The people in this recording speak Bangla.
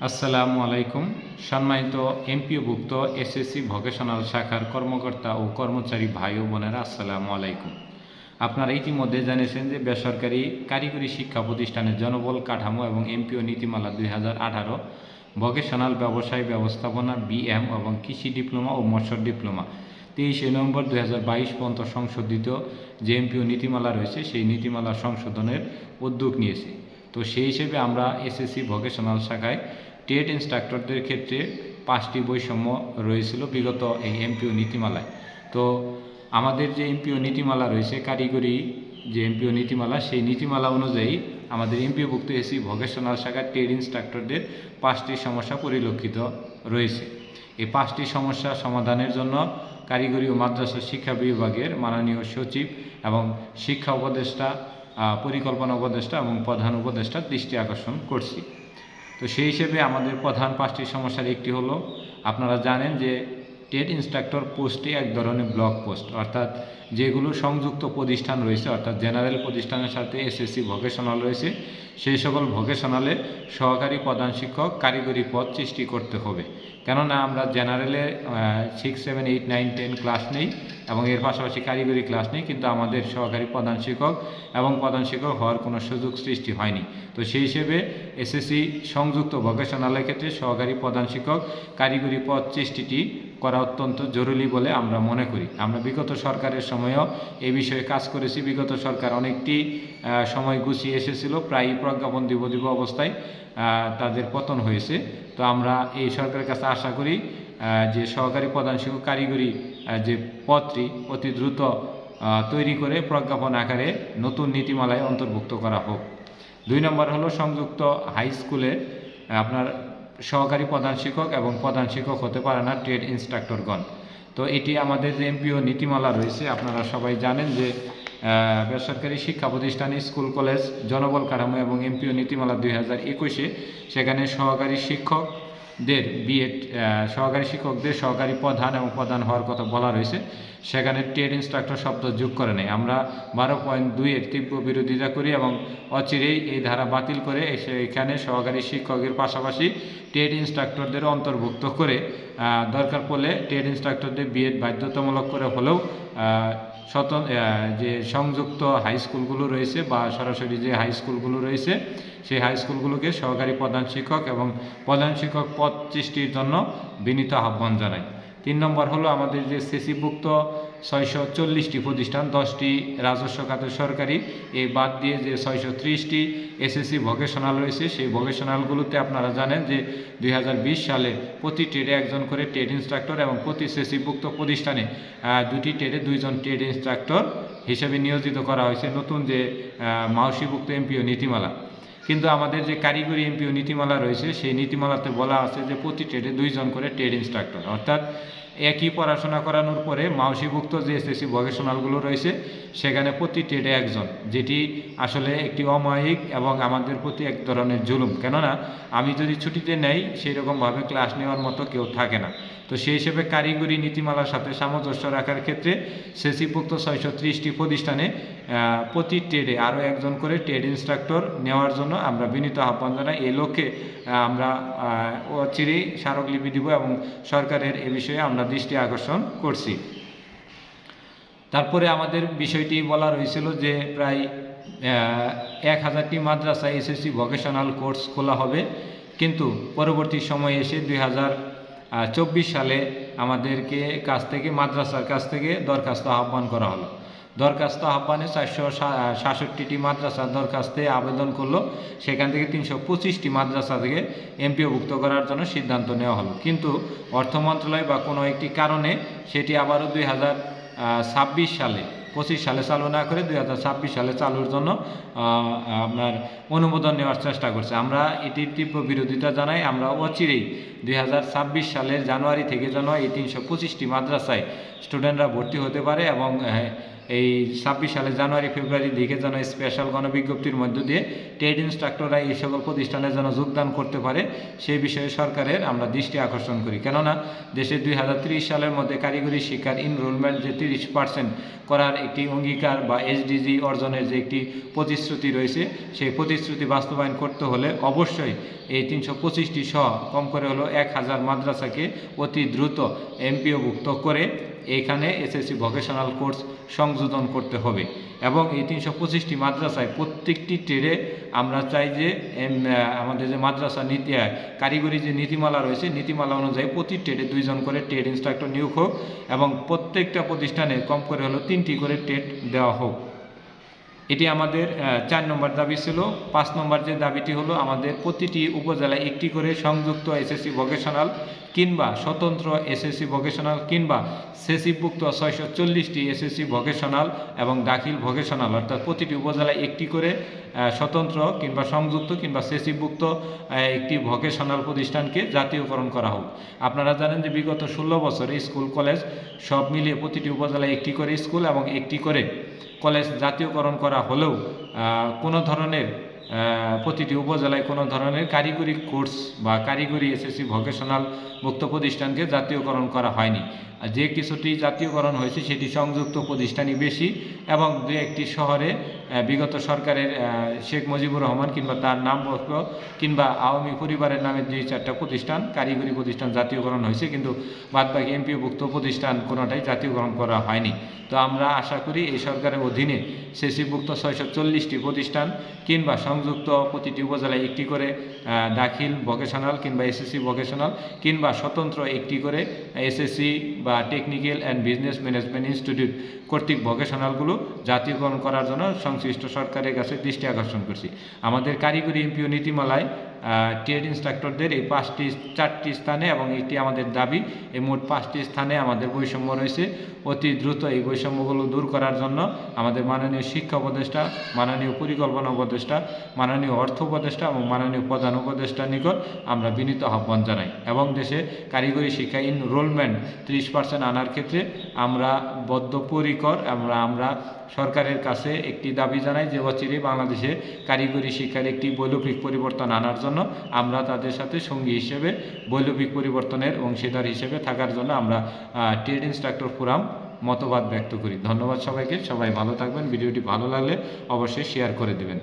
আসসালামু আলাইকুম। সম্মানিত এমপিওভুক্ত এসএসসি ভোকেশনাল শাখার কর্মকর্তা ও কর্মচারী ভাই ও বোনেরা, আসসালামু আলাইকুম। আপনারা ইতিমধ্যে জেনেছেন যে বেসরকারি কারিগরি শিক্ষা প্রতিষ্ঠানের জনবল কাঠামো এবং এমপিও নীতিমালা 2018, ভোকেশনাল ব্যবসায় ব্যবস্থাপনা বিএম এবং কৃষি ডিপ্লোমা ও মৎস্য ডিপ্লোমা 23 নভেম্বর 2022 পর্যন্ত সংশোধিত যে এমপিও নীতিমালা রয়েছে সেই নীতিমালা সংশোধনের উদ্যোগ নিয়েছে। তো সেই হিসেবে আমরা এসএসসি ভোকেশনাল শাখায় টেট ইনস্ট্রাক্টরদের ক্ষেত্রে 5টি বৈষম্য রয়েছিল বিগত এই এমপিও নীতিমালায়। তো আমাদের যে এমপিও নীতিমালা রয়েছে, কারিগরি যে এমপিও নীতিমালা, সেই নীতিমালা অনুযায়ী আমাদের এমপিওভুক্ত এসি ভোকেশনাল শাখার টেট ইনস্ট্রাক্টরদের 5টি সমস্যা পরিলক্ষিত রয়েছে। এই 5টি সমস্যা সমাধানের জন্য কারিগরি ও মাদ্রাসা শিক্ষা বিভাগের মাননীয় সচিব এবং শিক্ষা উপদেষ্টা, পরিকল্পনা উপদেষ্টা এবং প্রধান উপদেষ্টার দৃষ্টি আকর্ষণ করছি। তো সেই হিসেবে আমাদের প্রধান 5টি সমস্যার একটি হলো, আপনারা জানেন যে টেট ইনস্ট্রাক্টর পোস্টে এক ধরনের ব্লক পোস্ট, অর্থাৎ যেগুলো সংযুক্ত প্রতিষ্ঠান রয়েছে, অর্থাৎ জেনারেল প্রতিষ্ঠানের সাথে এসএসসি ভোকেশনাল রয়েছে, সেই সকল ভোকেশনালে সহকারী প্রধান শিক্ষক কারিগরি পদ সৃষ্টি করতে হবে। কেননা আমরা জেনারেলে 6, 7, 8, 9, 10 ক্লাস নেই এবং এর পাশাপাশি কারিগরি ক্লাস নেই, কিন্তু আমাদের সহকারী প্রধান শিক্ষক এবং প্রধান শিক্ষক হওয়ার কোনো সুযোগ সৃষ্টি হয়নি। তো সেই হিসেবে এসএসসি সংযুক্ত ভোকেশনালের ক্ষেত্রে সহকারী প্রধান শিক্ষক কারিগরি পদ সৃষ্টিটি করা অত্যন্ত জরুরি বলে আমরা মনে করি। আমরা বিগত সরকারের সময়ও এই বিষয়ে কাজ করেছি। বিগত সরকার অনেকটি সময় গুছিয়ে এসেছিল, প্রায় প্রজ্ঞাপন দিব অবস্থায় তাদের পতন হয়েছে। তো আমরা এই সরকারের কাছে আশা করি যে সহকারী প্রধান শিক্ষক কারিগরি যে পদটি অতি দ্রুত তৈরি করে প্রজ্ঞাপন আকারে নতুন নীতিমালায় অন্তর্ভুক্ত করা হোক। 2 নম্বর হলো, সংযুক্ত হাই স্কুলে আপনার সহকারী প্রধান শিক্ষক এবং প্রধান শিক্ষক হতে পারে না ট্রেড ইনস্ট্রাক্টরগণ। তো এটি আমাদের যে এমপিও নীতিমালা রয়েছে, আপনারা সবাই জানেন যে বেসরকারি শিক্ষা প্রতিষ্ঠান, স্কুল, কলেজ, জনবল কাঠামো এবং এমপিও নীতিমালা 2021-এ সেখানে সহকারী শিক্ষকদের সহকারী শিক্ষকদের সহকারী প্রধান এবং প্রধান হওয়ার কথা বলা রয়েছে, সেখানে ট্রেড ইনস্ট্রাক্টর শব্দ যোগ করে নেয়। আমরা 12.2-এর তীব্র বিরোধিতা করি এবং অচিরেই এই ধারা বাতিল করে এখানে সহকারী শিক্ষকের পাশাপাশি ট্রেড ইনস্ট্রাক্টরদেরও অন্তর্ভুক্ত করে দরকার পড়লে ট্রেড ইনস্ট্রাক্টরদের বিএড বাধ্যতামূলক করে হলেও যে সংযুক্ত হাই স্কুলগুলো রয়েছে বা সরাসরি যে হাই স্কুলগুলো রয়েছে, সেই হাই স্কুলগুলোকে সহকারী প্রধান শিক্ষক এবং প্রধান শিক্ষক পদ সৃষ্টির জন্য বিনীত আহ্বান জানাই। 3 নম্বর হলো, আমাদের যে সিসিভুক্ত 640টি প্রতিষ্ঠান, 10টি রাজস্ব খাতের সরকারি, এই বাদ দিয়ে যে 630টি এসএসসি ভোকেশনাল রয়েছে, সেই ভোকেশনালগুলোতে আপনারা জানেন যে 2020 সালে প্রতি ট্রেডে একজন করে ট্রেড ইনস্ট্রাক্টর এবং প্রতি সিসিভুক্ত প্রতিষ্ঠানে 2টি ট্রেডে 2 জন ট্রেড ইনস্ট্রাক্টর হিসেবে নিয়োজিত করা হয়েছে নতুন যে মাওসিভুক্ত এমপিও নীতিমালা। কিন্তু আমাদের যে কারিগরি এমপিও নীতিমালা রয়েছে, সেই নীতিমালাতে বলা আছে যে প্রতি ট্রেডে 2 জন করে ট্রেড ইনস্ট্রাক্টর, অর্থাৎ একই পড়াশোনা করানোর পরে মাওসিভুক্ত যে এসএসসি ভোকেশনালগুলো রয়েছে সেখানে প্রতি ট্রেডে একজন, যেটি আসলে একটি অমায়িক এবং আমাদের প্রতি এক ধরনের জুলুম। কেননা আমি যদি ছুটিতে নেই, সেই রকমভাবে ক্লাস নেওয়ার মতো কেউ থাকে না। তো সেই হিসেবে কারিগরি নীতিমালার সাথে সামঞ্জস্য রাখার ক্ষেত্রে সিসিভুক্ত 630টি প্রতিষ্ঠানে প্রতি ট্রেডে আরও একজন করে ট্রেড ইনস্ট্রাক্টর নেওয়ার জন্য আমরা বিনীত আহ্বান জানাই। এই লক্ষ্যে আমরা অচিরেই স্মারকলিপি দিব এবং সরকারের এ বিষয়ে আমরা দৃষ্টি আকর্ষণ করছি। তারপরে আমাদের বিষয়টি বলা রয়েছিল যে প্রায় 1000টি মাদ্রাসায় এসএসসি ভোকেশনাল কোর্স খোলা হবে, কিন্তু পরবর্তী সময়ে এসে 2024 সালে আমাদেরকে মাদ্রাসার কাছ থেকে দরখাস্ত আহ্বান করা হলো। দরখাস্ত আহ্বানে 467টি মাদ্রাসার দরখাস্তে আবেদন করলো, সেখান থেকে 325টি মাদ্রাসা থেকে এমপিওভুক্ত করার জন্য সিদ্ধান্ত নেওয়া হলো। কিন্তু অর্থ মন্ত্রণালয় বা কোনো একটি কারণে সেটি আবারও 2026 সালে, 25 সালে চালু না করে 2026 সালে চালুর জন্য আপনার অনুমোদন নেওয়ার চেষ্টা করছে। আমরা এটির তীব্র বিরোধিতা জানাই। আমরা অচিরেই 2026 সালের জানুয়ারি থেকে যেন এই 325টি মাদ্রাসায় স্টুডেন্টরা ভর্তি হতে পারে এবং এই 26 সালে জানুয়ারি ফেব্রুয়ারি দিকে যেন স্পেশাল গণবিজ্ঞপ্তির মধ্য দিয়ে ট্রেড ইনস্ট্রাক্টররা এই সকল প্রতিষ্ঠানে যেন যোগদান করতে পারে সেই বিষয়ে সরকারের আমরা দৃষ্টি আকর্ষণ করি। কেননা দেশে 2030 সালের মধ্যে কারিগরি শিক্ষার ইনরোলমেন্ট যে 30% করার একটি অঙ্গীকার বা SDG অর্জনের যে একটি প্রতিশ্রুতি রয়েছে, সেই প্রতিশ্রুতি বাস্তবায়ন করতে হলে অবশ্যই এই 325টি সহ কম করে হলো 1000 মাদ্রাসাকে অতি দ্রুত এমপিওভুক্ত করে এইখানে এসএসসি ভোকেশনাল কোর্স সংযোজন করতে হবে। এবং এই 325টি মাদ্রাসায় প্রত্যেকটি ট্রেডে আমরা চাই যে আমাদের যে মাদ্রাসা নীতি কারিগরি যে নীতিমালা রয়েছে, নীতিমালা অনুযায়ী প্রতি ট্রেডে 2 জন করে ট্রেড ইনস্ট্রাক্টর নিয়োগ হোক এবং প্রত্যেকটা প্রতিষ্ঠানে কম করে হলো 3টি করে ট্রেড দেওয়া হোক। এটি আমাদের 4 নম্বর দাবি ছিল। 5 নম্বর যে দাবিটি হলো আমাদের প্রতিটি উপজেলায় একটি করে সংযুক্ত এসএসসি ভোকেশনাল কিংবা স্বতন্ত্র এসএসসি ভোকেশনাল কিংবা সেসিভুক্ত 640টি এসএসসি ভোকেশনাল এবং দাখিল ভোকেশনাল, অর্থাৎ প্রতিটি উপজেলায় একটি করে স্বতন্ত্র কিংবা সংযুক্ত কিংবা সেসিভুক্ত একটি ভোকেশনাল প্রতিষ্ঠানকে জাতীয়করণ করা হোক। আপনারা জানেন যে বিগত 16 বছরে স্কুল কলেজ সব মিলিয়ে প্রতিটি উপজেলায় একটি করে স্কুল এবং একটি করে কলেজ জাতীয়করণ করা হলেও কোনো ধরনের প্রতিটি উপজেলায় কোনো ধরনের কারিগরি কোর্স বা কারিগরি এসএসসি ভোকেশনাল মুক্ত প্রতিষ্ঠানকে জাতীয়করণ করা হয়নি। যে কিছুটি জাতীয়করণ হয়েছে সেটি সংযুক্ত প্রতিষ্ঠানই বেশি এবং দু একটি শহরে বিগত সরকারের শেখ মুজিবুর রহমান কিংবা তার নামপত্র কিংবা আওয়ামী পরিবারের নামে 2-4টা প্রতিষ্ঠান কারিগরি প্রতিষ্ঠান জাতীয়করণ হয়েছে, কিন্তু বাদবাকি এমপিওভুক্ত প্রতিষ্ঠান কোনোটাই জাতীয়করণ করা হয়নি। তো আমরা আশা করি এই সরকারের অধীনে সেসিভুক্ত 640টি প্রতিষ্ঠান কিংবা সংযুক্ত প্রতিটি উপজেলায় একটি করে দাখিল ভোকেশনাল কিংবা এসএসসি ভোকেশনাল কিংবা স্বতন্ত্র একটি করে এসএসসি বা technical and business management institute কর্তৃক ভোকেশনালগুলো জাতীয়করণ করার জন্য সংশ্লিষ্ট সরকারের কাছে দৃষ্টি আকর্ষণ করছি। আমাদের কারিগরি এমপিও নীতিমালায় ট্রেড ইনস্ট্রাক্টরদের এই 4টি স্থানে এবং এটি আমাদের দাবি, এই মোট 5টি স্থানে আমাদের বৈষম্য রয়েছে। অতি দ্রুত এই বৈষম্যগুলো দূর করার জন্য আমাদের মাননীয় শিক্ষা উপদেষ্টা, মাননীয় পরিকল্পনা উপদেষ্টা, মাননীয় অর্থ উপদেষ্টা এবং মাননীয় প্রধান উপদেষ্টার নিকট আমরা বিনীত আহ্বান জানাই এবং দেশে কারিগরি শিক্ষা ইনরোলমেন্ট 30% আনার ক্ষেত্রে আমরা বদ্ধপরিকর। আমরা সরকারের কাছে একটি দাবি জানাই যে অচিরেই বাংলাদেশে কারিগরি শিক্ষার একটি বৈপ্লবিক পরিবর্তন আনার জন্য আমরা তাদের সাথে সঙ্গী হিসেবে বৈপ্লবিক পরিবর্তনের অংশীদার হিসেবে থাকার জন্য আমরা ট্রেড ইনস্ট্রাক্টর ফোরাম মতবাদ ব্যক্ত করি। ধন্যবাদ সবাইকে, সবাই ভালো থাকবেন। ভিডিওটি ভালো লাগলে অবশ্যই শেয়ার করে দেবেন।